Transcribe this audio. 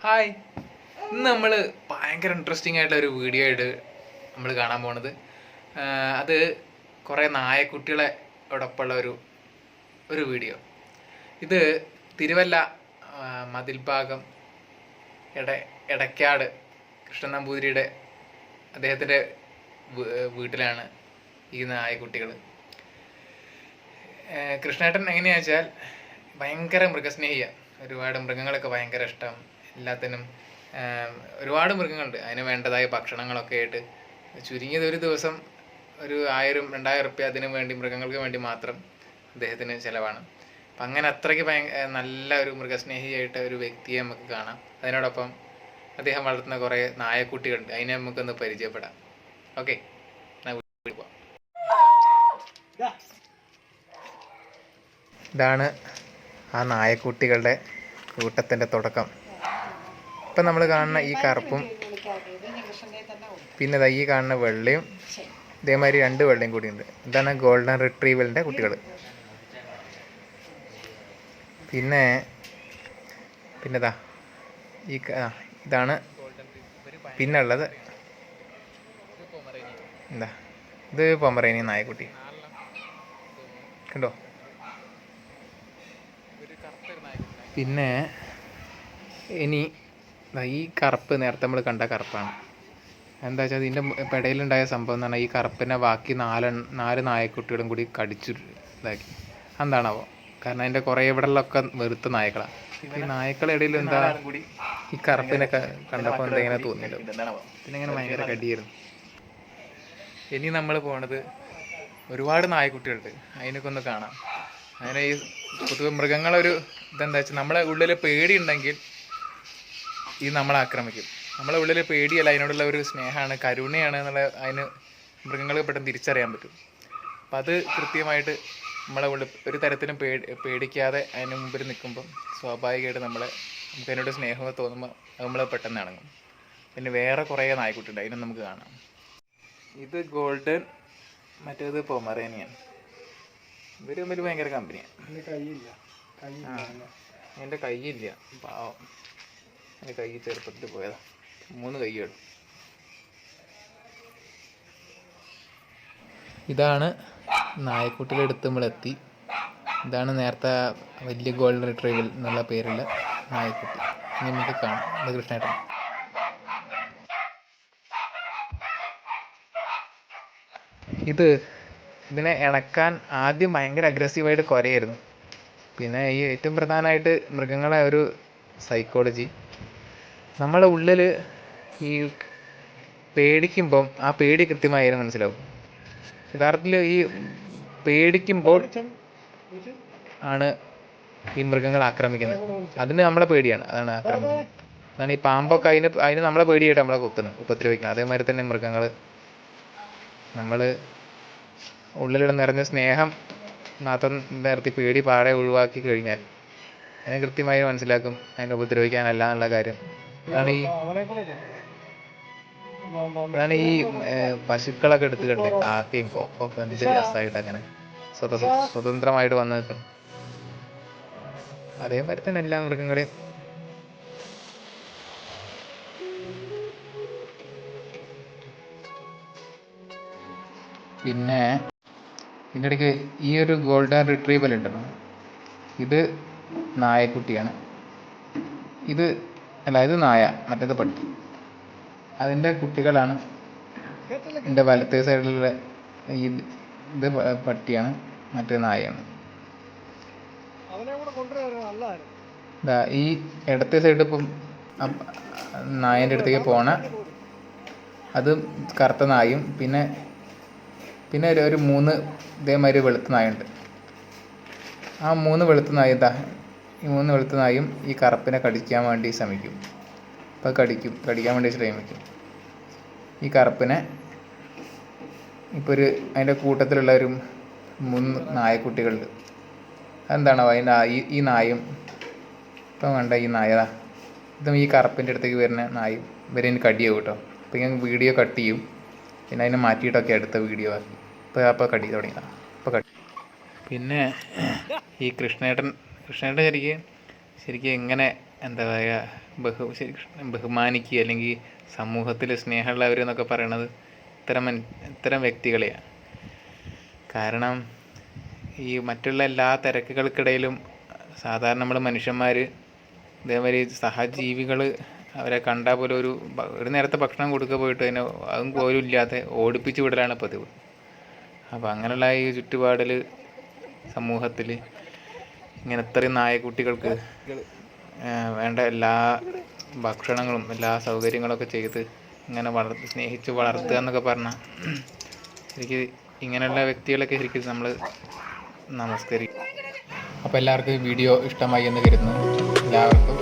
Hi, ഇന്ന് നമ്മൾ ഭയങ്കര ഇൻട്രസ്റ്റിംഗ് ആയിട്ടുള്ള ഒരു വീഡിയോ ആയിട്ട് നമ്മൾ കാണാൻ പോണത്. അത് കുറേ നായക്കുട്ടികളോടൊപ്പമുള്ള ഒരു വീഡിയോ. ഇത് തിരുവല്ല മതിൽ ഭാഗം എടക്കാട് കൃഷ്ണൻ നമ്പൂതിരിയുടെ അദ്ദേഹത്തിൻ്റെ വീട്ടിലാണ് ഈ നായക്കുട്ടികൾ. കൃഷ്ണേട്ടൻ എങ്ങനെയാ വെച്ചാൽ ഭയങ്കര മൃഗസ്നേഹിയാണ്. ഒരുപാട് മൃഗങ്ങളൊക്കെ ഭയങ്കര ഇഷ്ടം. എല്ലാത്തിനും ഒരുപാട് മൃഗങ്ങളുണ്ട്. അതിന് വേണ്ടതായ ഭക്ഷണങ്ങളൊക്കെ ആയിട്ട് ചുരുങ്ങിയത് ഒരു ദിവസം ഒരു 1000-2000 റുപ്യ അതിനു വേണ്ടി, മൃഗങ്ങൾക്ക് വേണ്ടി മാത്രം അദ്ദേഹത്തിന് ചിലവാണ്. അപ്പം അങ്ങനെ അത്രയ്ക്ക് നല്ല ഒരു മൃഗസ്നേഹിയായിട്ട് ഒരു വ്യക്തിയെ നമുക്ക് കാണാം. അതിനോടൊപ്പം അദ്ദേഹം വളർത്തുന്ന കുറേ നായക്കുട്ടികളുണ്ട്. അതിനെ നമുക്കൊന്ന് പരിചയപ്പെടാം. ഓക്കെ, ഇതാണ് ആ നായക്കുട്ടികളുടെ കൂട്ടത്തിൻ്റെ തുടക്കം. ഇപ്പം നമ്മൾ കാണുന്ന ഈ കറുപ്പും പിന്നെ ഈ കാണുന്ന വെള്ളയും ഇതേമാതിരി 2 വെള്ളയും കൂടിയുണ്ട്. ഇതാണ് ഗോൾഡൻ റിട്രീവലിൻ്റെ കുട്ടികൾ. പിന്നെതാ ഇതാണ് പിന്നുള്ളത്. ഇത് പൊമറേനിയൻ നായക്കുട്ടി കണ്ടോ. പിന്നെ ഇനി ഈ കറുപ്പ് നേരത്തെ നമ്മൾ കണ്ട കറുപ്പാണ്. എന്താ വെച്ചാൽ ഇതിൻ്റെ ഇടയിലുണ്ടായ സംഭവം എന്ന് പറഞ്ഞാൽ ഈ കറുപ്പിനെ ബാക്കി 4 നായക്കുട്ടികളും കൂടി കടിച്ചു ഇതാക്കി. എന്താണാവോ? കാരണം അതിൻ്റെ കുറേ ഇവിടെയുള്ളൊക്കെ വെറുത്ത നായക്കളാണ്. ഈ നായക്കളുടെ ഇടയിൽ എന്താ ഈ കറുപ്പിനെ കണ്ടപ്പോൾ എന്തെങ്ങനെ തോന്നിയില്ല. പിന്നെ ഇങ്ങനെ ഭയങ്കര കടിയായിരുന്നു. ഇനി നമ്മൾ പോണത് ഒരുപാട് നായക്കുട്ടികളുണ്ട്, അതിനൊക്കെ ഒന്ന് കാണാം. അങ്ങനെ ഈ പൊതുവെ മൃഗങ്ങളൊരു ഇതെന്താ വെച്ചാൽ നമ്മളെ ഉള്ളിൽ പേടിയുണ്ടെങ്കിൽ ഇത് നമ്മളെ ആക്രമിക്കും. നമ്മളെ ഉള്ളിൽ പേടിയല്ല, അതിനോടുള്ള ഒരു സ്നേഹമാണ്, കരുണയാണ് എന്നുള്ള അതിന് മൃഗങ്ങൾ പെട്ടെന്ന് തിരിച്ചറിയാൻ പറ്റും. അപ്പം അത് കൃത്യമായിട്ട് നമ്മളെ ഉള്ളിൽ ഒരു തരത്തിലും പേടിക്കാതെ അതിന് മുമ്പിൽ നിൽക്കുമ്പം സ്വാഭാവികമായിട്ട് നമുക്ക് അതിനോട് സ്നേഹം തോന്നുമ്പോൾ അത് നമ്മൾ പെട്ടെന്ന് ഇണങ്ങും. പിന്നെ വേറെ കുറേ നായ്ക്കുട്ടിയുണ്ട്, അതിനും നമുക്ക് കാണാം. ഇത് ഗോൾഡൻ, മറ്റേത് പൊമറേനിയൻ. ഇവർ തമ്മിൽ ഭയങ്കര കമ്പനിയാണ്. എൻ്റെ കൈയില്ല, പാവം. എൻ്റെ കൈ ചെറുപ്പത്തിൽ പോയതാ. 3 കൈകളും. ഇതാണ് നായക്കുട്ടികളെടുത്ത് നമ്മളെത്തി. ഇതാണ് നേരത്തെ വലിയ ഗോൾഡൻ റിട്രീവൽ എന്നുള്ള പേരുള്ള നായക്കുട്ടി. ഇനി നമുക്ക് കാണാം. ഇത് കൃഷ്ണേട്ടൻ. ഇതിനെ ഇണക്കാൻ ആദ്യം ഭയങ്കര അഗ്രസീവായിട്ട് കുരയായിരുന്നു. പിന്നെ ഈ ഏറ്റവും പ്രധാനമായിട്ട് മൃഗങ്ങളെ ഒരു സൈക്കോളജി, നമ്മളെ ഉള്ളിൽ ഈ പേടിക്കുമ്പം ആ പേടി കൃത്യമായി മനസ്സിലാവും. യഥാർത്ഥത്തിൽ ഈ പേടിക്കുമ്പോൾ ആണ് ഈ മൃഗങ്ങൾ ആക്രമിക്കുന്നത്. അതിന് നമ്മളെ പേടിയാണ്, അതാണ് ആക്രമിക്കുന്നത്. അതാണ് ഈ പാമ്പൊക്കെ അതിന് നമ്മളെ പേടിയായിട്ട് നമ്മളെ ഉപദ്രവിക്കുന്നത്. അതേമാതിരി തന്നെ മൃഗങ്ങൾ നമ്മൾ ഉള്ളിലുള്ള നിറഞ്ഞ സ്നേഹം മാത്രം നിർത്തി പേടി പാടെ ഒഴിവാക്കി കഴിഞ്ഞാൽ അതിനെ കൃത്യമായി മനസ്സിലാക്കും അതിനെ ഉപദ്രവിക്കാനല്ല എന്നുള്ള കാര്യം. അതാണ് ഈ പശുക്കളൊക്കെ എടുത്തിട്ടുണ്ട്. ആദ്യം കൊക്കൊക്കെ എന്ത് രസമായിട്ട് അങ്ങനെ സ്വതന്ത്രമായിട്ട് വന്നു നിൽക്കും. അതേമാതിരി തന്നെ എല്ലാ മൃഗങ്ങളെയും. പിന്നെ ഇതിൻ്റെ ഇടയ്ക്ക് ഈ ഒരു ഗോൾഡൻ റിട്രീവൽ ഉണ്ടല്ലോ, ഇത് നായക്കുട്ടിയാണ്. ഇത് നായ, മറ്റേത് പട്ടി. അതിൻ്റെ കുട്ടികളാണ്. എൻ്റെ വലത്തേ സൈഡിലുള്ള ഇത് പട്ടിയാണ്, മറ്റേ നായയാണ്. ഈ ഇടത്തെ സൈഡ് ഇപ്പം നായൻ്റെ അടുത്തേക്ക് പോണ അത് കറുത്ത നായും പിന്നെ ഒരു 3 ഇതേമാതിരി വെളുത്ത നായുണ്ട്. ആ 3 വെളുത്ത നായ ഈ 3 വെളുത്ത നായും ഈ കറുപ്പിനെ കടിക്കാൻ വേണ്ടി ശ്രമിക്കും. അപ്പോൾ കടിക്കാൻ വേണ്ടി ശ്രമിക്കും. ഈ കറുപ്പിനെ ഇപ്പോൾ അതിൻ്റെ കൂട്ടത്തിലുള്ള ഒരു 3 നായക്കുട്ടികളുണ്ട്. അതെന്താണോ അതിൻ്റെ ഈ നായും ഇപ്പം വേണ്ട ഈ നായതാ, ഇതും ഈ കറുപ്പിൻ്റെ അടുത്തേക്ക് വരുന്ന നായും ഇവരതിന് കടിയാവും കേട്ടോ. അപ്പോൾ ഞാൻ വീഡിയോ കട്ട് ചെയ്യും, പിന്നെ അതിനെ മാറ്റിയിട്ടൊക്കെ അടുത്ത വീഡിയോ ആക്കി. അപ്പോൾ കടി തുടങ്ങിയതാണ്. അപ്പോൾ കടി. പിന്നെ ഈ കൃഷ്ണേട്ടൻ ശരിക്കും എങ്ങനെ എന്താ പറയുക, ബഹുമാനിക്കുക, അല്ലെങ്കിൽ സമൂഹത്തിൽ സ്നേഹമുള്ളവരെന്നൊക്കെ പറയണത് ഇത്തരം വ്യക്തികളെയാണ്. കാരണം ഈ മറ്റുള്ള എല്ലാ തിരക്കുകൾക്കിടയിലും സാധാരണ നമ്മൾ മനുഷ്യന്മാർ ഇതേമാതിരി സഹജീവികൾ അവരെ കണ്ടാൽ പോലും ഒരു നേരത്തെ ഭക്ഷണം കൊടുക്കുക പോയിട്ട് അതിനെ അതും പോലും ഇല്ലാതെ ഓടിപ്പിച്ച് വിടലാണ് പതിവ്. അപ്പോൾ അങ്ങനെയുള്ള ഈ ചുറ്റുപാടിൽ സമൂഹത്തിൽ ഇങ്ങനെ ഇത്രയും നായക്കുട്ടികൾക്ക് വേണ്ട എല്ലാ ഭക്ഷണങ്ങളും എല്ലാ സൗകര്യങ്ങളൊക്കെ ചെയ്ത് ഇങ്ങനെ സ്നേഹിച്ച് വളർത്തുക എന്നൊക്കെ പറഞ്ഞാൽ ശരിക്കും ഇങ്ങനെയുള്ള വ്യക്തികളൊക്കെ ശരിക്കും നമ്മൾ നമസ്കരിക്കും. അപ്പോൾ എല്ലാവർക്കും വീഡിയോ ഇഷ്ടമായി എന്ന് കരുതുന്നു. എല്ലാവർക്കും